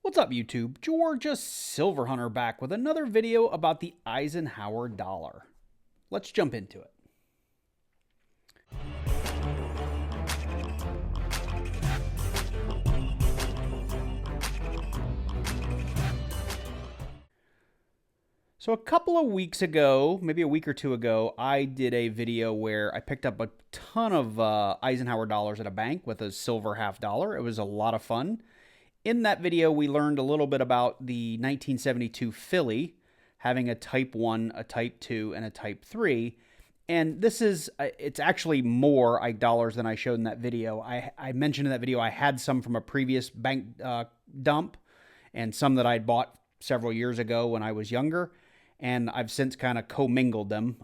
What's up, YouTube? Georgia Silverhunter back with another video about the Eisenhower dollar. Let's jump into it. So a couple of weeks ago, maybe a week or two ago, I did a video where I picked up a ton of Eisenhower dollars at a bank with a silver half dollar. It was a lot of fun. In that video, we learned a little bit about the 1972 Philly having a Type 1, a Type 2, and a Type 3. And this is, it's actually more Ike dollars than I showed in that video. I mentioned in that video I had some from a previous bank dump and some that I'd bought several years ago when I was younger. And I've since kind of commingled them.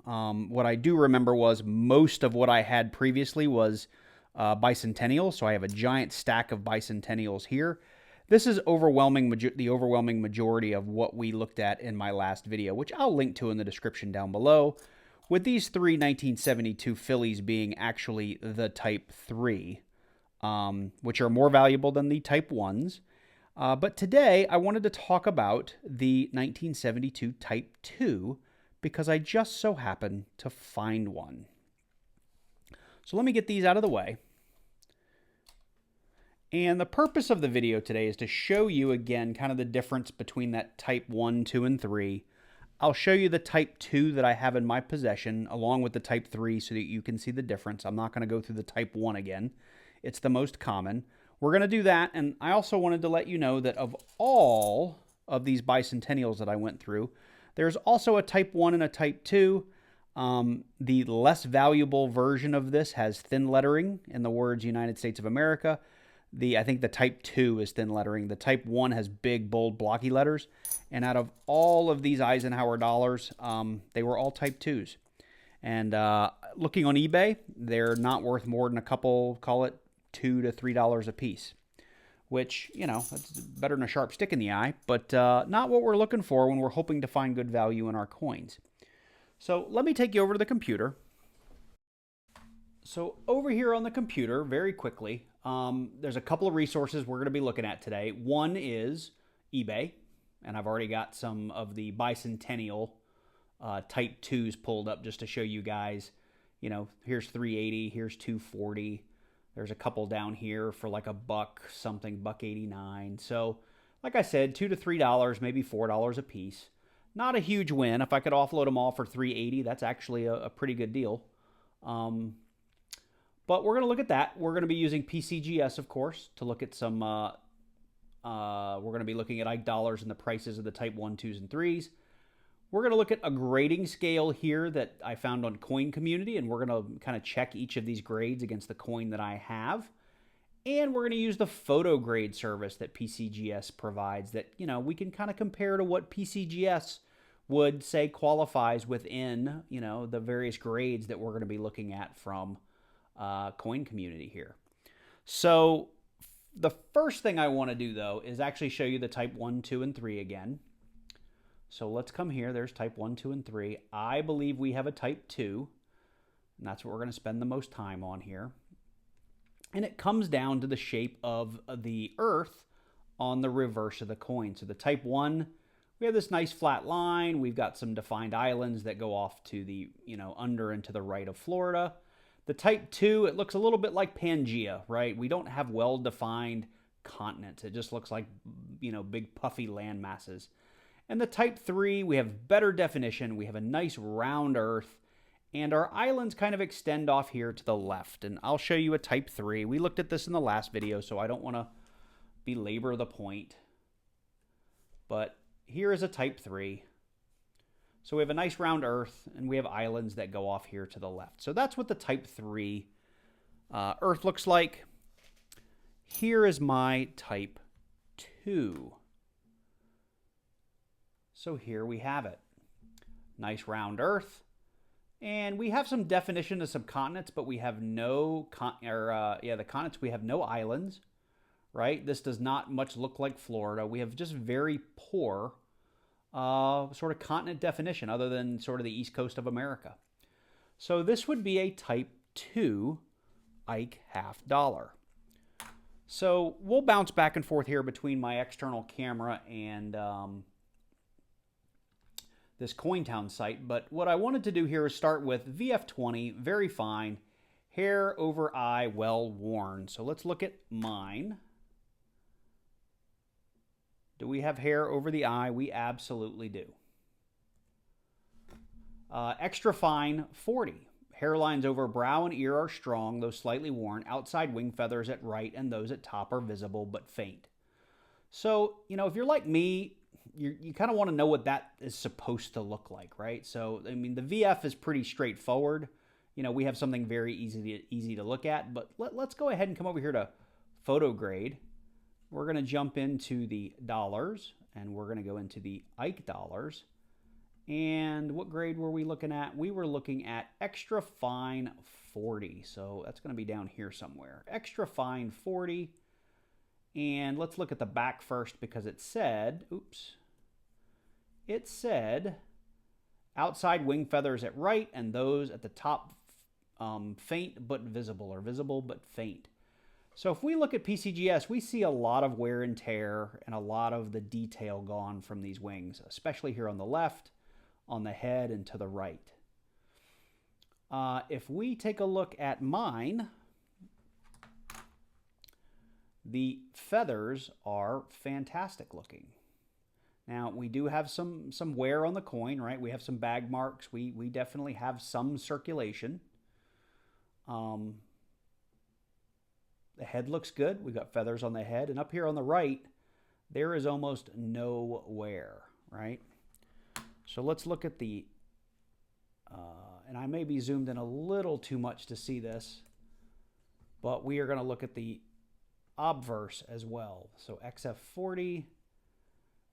What I do remember was most of what I had previously was bicentennial. So I have a giant stack of bicentennials here. This is the overwhelming majority of what we looked at in my last video, which I'll link to in the description down below, with these three 1972 Phillies being actually the Type 3, which are more valuable than the Type 1s. But today, I wanted to talk about the 1972 Type 2 because I just so happened to find one. So let me get these out of the way. And the purpose of the video today is to show you again kind of the difference between that Type 1, 2, and 3. I'll show you the Type 2 that I have in my possession along with the Type 3 so that you can see the difference. I'm not going to go through the Type 1 again. It's the most common. We're going to do that, and I also wanted to let you know that of all of these bicentennials that I went through, there's also a Type 1 and a Type 2. The less valuable version of this has thin lettering in the words United States of America. I think the Type 2 is thin lettering. The Type 1 has big, bold, blocky letters. And out of all of these Eisenhower dollars, they were all Type 2s. And looking on eBay, they're not worth more than a couple, call it $2 to $3 a piece. Which, you know, it's better than a sharp stick in the eye, but not what we're looking for when we're hoping to find good value in our coins. So let me take you over to the computer. So over here on the computer, very quickly, there's a couple of resources we're going to be looking at today. One is eBay, and I've already got some of the bicentennial Type 2s pulled up just to show you guys, you know, here's 380, here's 240. There's a couple down here for like a buck something, $1.89. So like I said, $2 to $3, maybe $4 a piece. Not a huge win. If I could offload them all for $3.80, that's actually a pretty good deal. But we're going to look at that. We're going to be using PCGS, of course, to look at some, we're going to be looking at Ike dollars and the prices of the Type 1, 2s, and 3s. We're going to look at a grading scale here that I found on Coin Community, and we're going to kind of check each of these grades against the coin that I have. And we're going to use the photo grade service that PCGS provides that, you know, we can kind of compare to what PCGS would say qualifies within, you know, the various grades that we're going to be looking at from Coin Community here. So the first thing I want to do, though, is actually show you the Type 1, 2, and 3 again. So let's come here. There's Type 1, 2, and 3. I believe we have a Type 2, and that's what we're going to spend the most time on here. And it comes down to the shape of the Earth on the reverse of the coin. So the Type 1, we have this nice flat line. We've got some defined islands that go off to the, you know, under and to the right of Florida. The Type 2, it looks a little bit like Pangea, right? We don't have well-defined continents. It just looks like, you know, big puffy land masses. And the Type 3, we have better definition. We have a nice round Earth. And our islands kind of extend off here to the left. And I'll show you a Type 3. We looked at this in the last video, so I don't want to belabor the point. But here is a Type 3. So we have a nice round Earth, and we have islands that go off here to the left. So that's what the Type 3 Earth looks like. Here is my Type 2. So here we have it. Nice round Earth. And we have some definition of some continents, but we have no, the continents, we have no islands, right? This does not much look like Florida. We have just very poor sort of continent definition other than sort of the east coast of America. So this would be a Type 2 Ike half dollar. So we'll bounce back and forth here between my external camera and this CoinTown site. But what I wanted to do here is start with VF20, very fine, hair over eye, well worn. So let's look at mine. Do we have hair over the eye? We absolutely do. Extra fine, 40. Hairlines over brow and ear are strong, though slightly worn. Outside wing feathers at right and those at top are visible but faint. So, you know, if you're like me, you kind of want to know what that is supposed to look like, right? So, I mean, the VF is pretty straightforward. You know, we have something very easy to look at, but let's go ahead and come over here to photo grade. We're going to jump into the dollars, and we're going to go into the Ike dollars. And what grade were we looking at? We were looking at extra fine 40. So that's going to be down here somewhere. Extra fine 40. And let's look at the back first because it said, oops, it said outside wing feathers at right and those at the top faint but visible, or visible but faint. So if we look at PCGS, we see a lot of wear and tear and a lot of the detail gone from these wings, especially here on the left, on the head, and to the right. If we take a look at mine, the feathers are fantastic looking. Now, we do have some wear on the coin, right? We have some bag marks. We definitely have some circulation. The head looks good. We've got feathers on the head. And up here on the right, there is almost no wear, right? So let's look at the, and I may be zoomed in a little too much to see this, but we are going to look at the obverse as well. So XF40,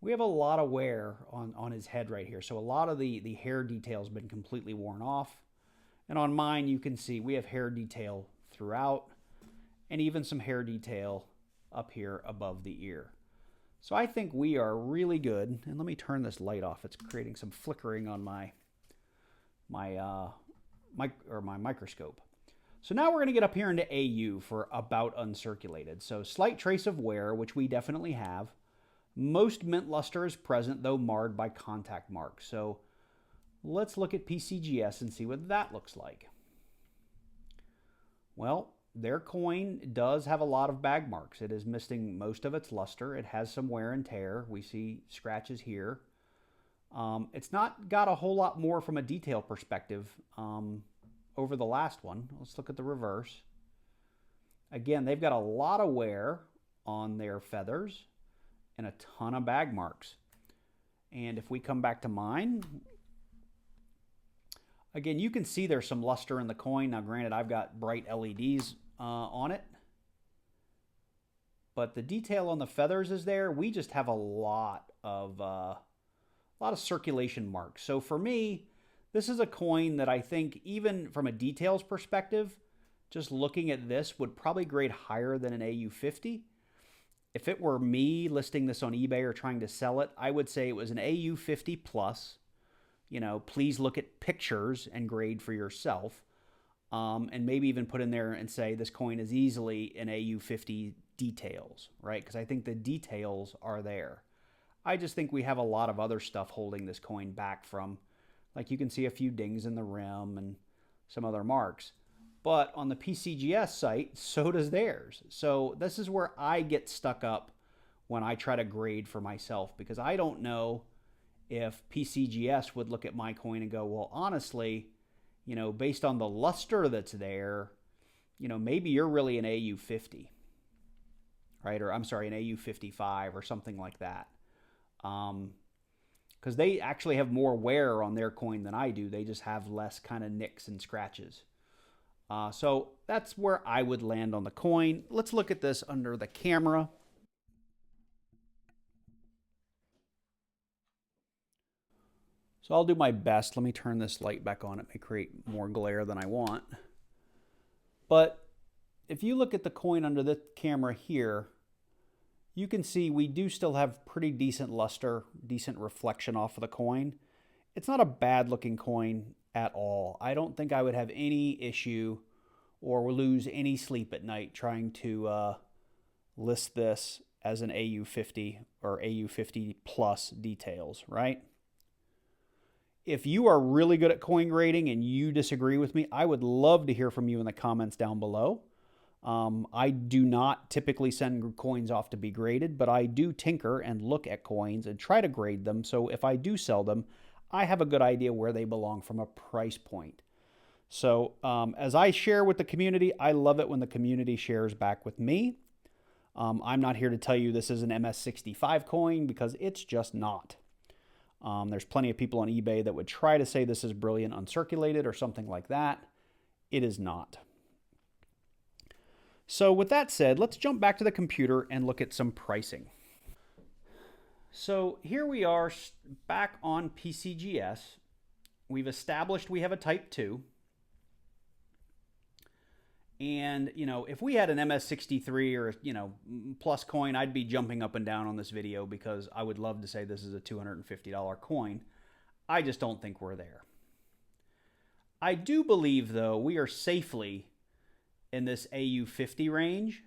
we have a lot of wear on his head right here. So a lot of the hair detail has been completely worn off. And on mine, you can see we have hair detail throughout, and even some hair detail up here above the ear. So I think we are really good. And let me turn this light off. It's creating some flickering on my microscope. So now we're going to get up here into AU for about uncirculated. So slight trace of wear, which we definitely have. Most mint luster is present, though marred by contact marks. So let's look at PCGS and see what that looks like. Well, their coin does have a lot of bag marks. It is missing most of its luster. It has some wear and tear. We see scratches here. It's not got a whole lot more from a detail perspective over the last one. Let's look at the reverse. Again, they've got a lot of wear on their feathers and a ton of bag marks. And if we come back to mine, again, you can see there's some luster in the coin. Now, granted, I've got bright LEDs on it, but the detail on the feathers is there. We just have a lot of circulation marks. So for me, this is a coin that I think, even from a details perspective, just looking at this would probably grade higher than an AU50. If it were me listing this on eBay or trying to sell it, I would say it was an AU50 plus. You know, please look at pictures and grade for yourself. And maybe even put in there and say this coin is easily an AU50 details, right? Because I think the details are there. I just think we have a lot of other stuff holding this coin back from, like you can see a few dings in the rim and some other marks. But on the PCGS site, so does theirs. So this is where I get stuck up when I try to grade for myself, because I don't know if PCGS would look at my coin and go, well, honestly, you know, based on the luster that's there, you know, maybe you're really an AU50, right? Or I'm sorry, an AU55 or something like that. Because they actually have more wear on their coin than I do. They just have less kind of nicks and scratches. So that's where I would land on the coin. Let's look at this under the camera. So I'll do my best. Let me turn this light back on. It may create more glare than I want. But if you look at the coin under the camera here, you can see we do still have pretty decent luster, decent reflection off of the coin. It's not a bad looking coin at all. I don't think I would have any issue or lose any sleep at night trying to list this as an AU50 or AU50 plus details, right? If you are really good at coin grading and you disagree with me, I would love to hear from you in the comments down below. I do not typically send coins off to be graded, but I do tinker and look at coins and try to grade them. So if I do sell them, I have a good idea where they belong from a price point. So as I share with the community, I love it when the community shares back with me. I'm not here to tell you this is an MS65 coin because it's just not. There's plenty of people on eBay that would try to say this is brilliant uncirculated or something like that. It is not. So with that said, let's jump back to the computer and look at some pricing. So here we are back on PCGS. We've established we have a Type 2. And, you know, if we had an MS63 or, you know, plus coin, I'd be jumping up and down on this video because I would love to say this is a $250 coin. I just don't think we're there. I do believe, though, we are safely in this AU50 range,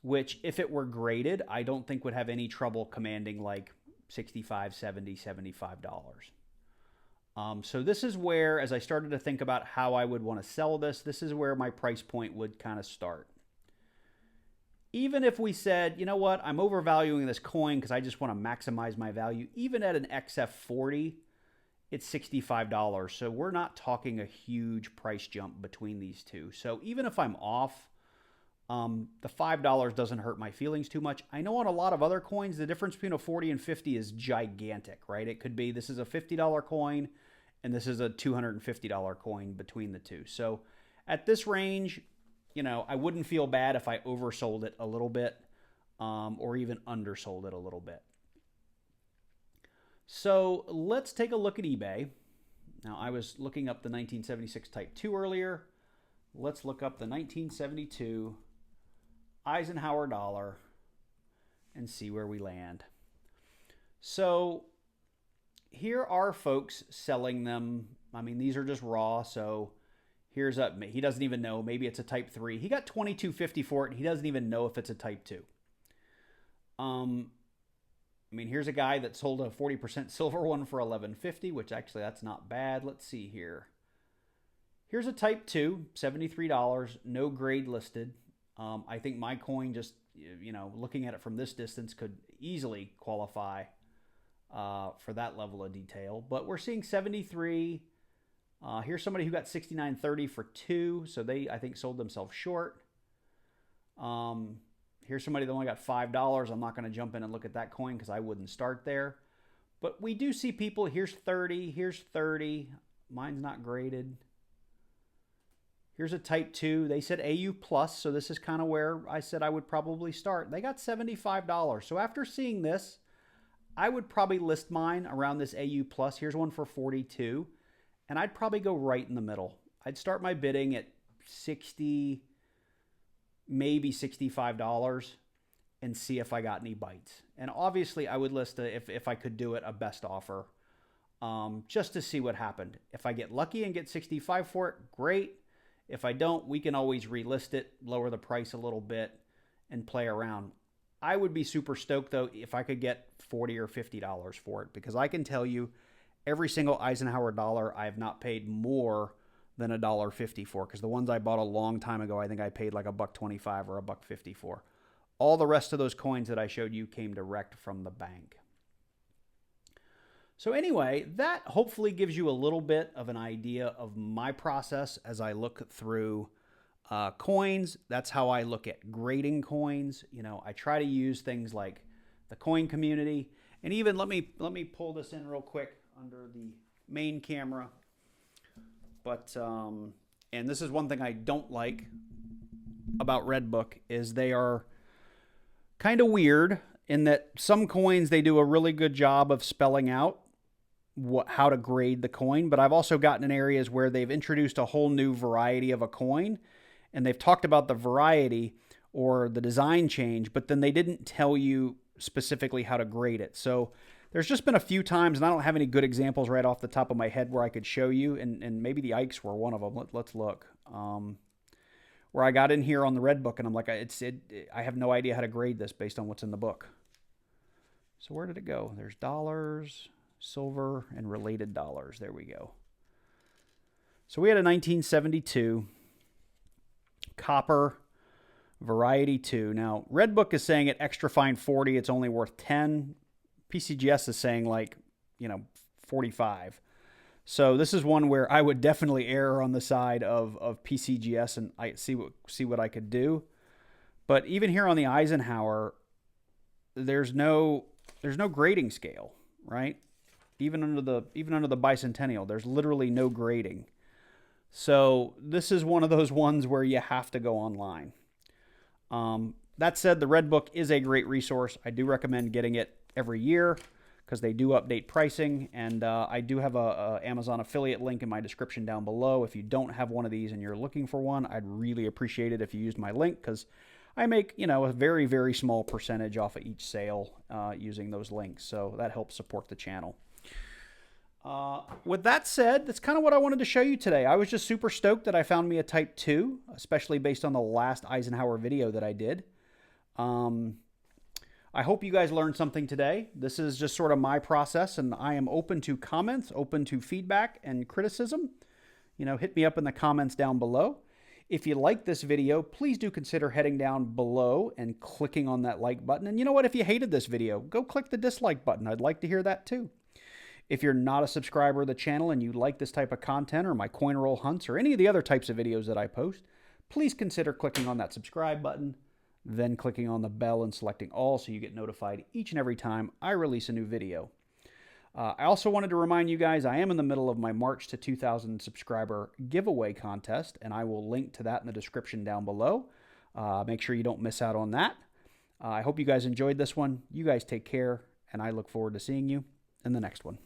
which if it were graded, I don't think would have any trouble commanding like $65, $70, $75. So this is where, as I started to think about how I would want to sell this, this is where my price point would kind of start. Even if we said, you know what, I'm overvaluing this coin because I just want to maximize my value, even at an XF40, it's $65. So we're not talking a huge price jump between these two. So even if I'm off, the $5 doesn't hurt my feelings too much. I know on a lot of other coins, the difference between a 40 and 50 is gigantic, right? It could be this is a $50 coin and this is a $250 coin between the two. So at this range, you know, I wouldn't feel bad if I oversold it a little bit or even undersold it a little bit. So let's take a look at eBay. Now, I was looking up the 1976 Type 2 earlier. Let's look up the 1972 Eisenhower dollar and see where we land. So here are folks selling them. I mean, these are just raw. So here's a, he doesn't even know. Maybe it's a Type 3. He got $22.50 for it. And he doesn't even know if it's a Type 2. I mean, here's a guy that sold a 40% silver one for $11.50, which actually that's not bad. Let's see here. Here's a Type 2, $73, no grade listed. I think my coin just, you know, looking at it from this distance could easily qualify for that level of detail. But we're seeing 73. Here's somebody who got $69.30 for 2, so they, I think, sold themselves short. Here's somebody that only got $5. I'm not going to jump in and look at that coin because I wouldn't start there. But we do see people, here's 30, here's 30. Mine's not graded. Here's a Type 2. They said AU plus, so this is kind of where I said I would probably start. They got $75. So after seeing this, I would probably list mine around this AU plus. Here's one for 42. And I'd probably go right in the middle. I'd start my bidding at 60, maybe $65 and see if I got any bites. And obviously I would list, if I could do it, a best offer just to see what happened. If I get lucky and get 65 for it, great. If I don't, we can always relist it, lower the price a little bit and play around. I would be super stoked though if I could get $40 or $50 for it, because I can tell you every single Eisenhower dollar I have not paid more than $1.50 for, because the ones I bought a long time ago, I think I paid like $1.25 or $1.50 for. All the rest of those coins that I showed you came direct from the bank. So anyway, that hopefully gives you a little bit of an idea of my process as I look through coins. That's how I look at grading coins. You know, I try to use things like the coin community, and even let me pull this in real quick under the main camera. But, and this is one thing I don't like about Redbook, is they are kind of weird in that some coins, they do a really good job of spelling out how to grade the coin. But I've also gotten in areas where they've introduced a whole new variety of a coin, and they've talked about the variety or the design change, but then they didn't tell you specifically how to grade it. So there's just been a few times, and I don't have any good examples right off the top of my head where I could show you, and maybe the Ikes were one of them. Let's look. where I got in here on the red book and I'm like, I have no idea how to grade this based on what's in the book. So where did it go? There's dollars, silver, and related dollars. There we go. So we had a 1972 copper variety 2. Now, red book is saying at extra fine 40, it's only worth 10. PCGS is saying like, 45. So this is one where I would definitely err on the side of PCGS and I see what I could do. But even here on the Eisenhower, there's no grading scale, right? Even under the bicentennial, there's literally no grading. So this is one of those ones where you have to go online. That said, the red book is a great resource. I do recommend getting it every year because they do update pricing, and I do have a Amazon affiliate link in my description down below. If you don't have one of these and you're looking for one, I'd really appreciate it if you used my link because I make, a very, very small percentage off of each sale using those links. So that helps support the channel. With that said, that's kind of what I wanted to show you today. I was just super stoked that I found me a Type 2, especially based on the last Eisenhower video that I did. I hope you guys learned something today. This is just sort of my process, and I am open to comments, open to feedback and criticism. Hit me up in the comments down below. If you like this video, please do consider heading down below and clicking on that like button. And you know what? If you hated this video, go click the dislike button. I'd like to hear that too. If you're not a subscriber of the channel and you like this type of content or my coin roll hunts or any of the other types of videos that I post, please consider clicking on that subscribe button, then clicking on the bell and selecting all so you get notified each and every time I release a new video. I also wanted to remind you guys I am in the middle of my March to 2,000 subscriber giveaway contest, and I will link to that in the description down below. Make sure you don't miss out on that. I hope you guys enjoyed this one. You guys take care, and I look forward to seeing you in the next one.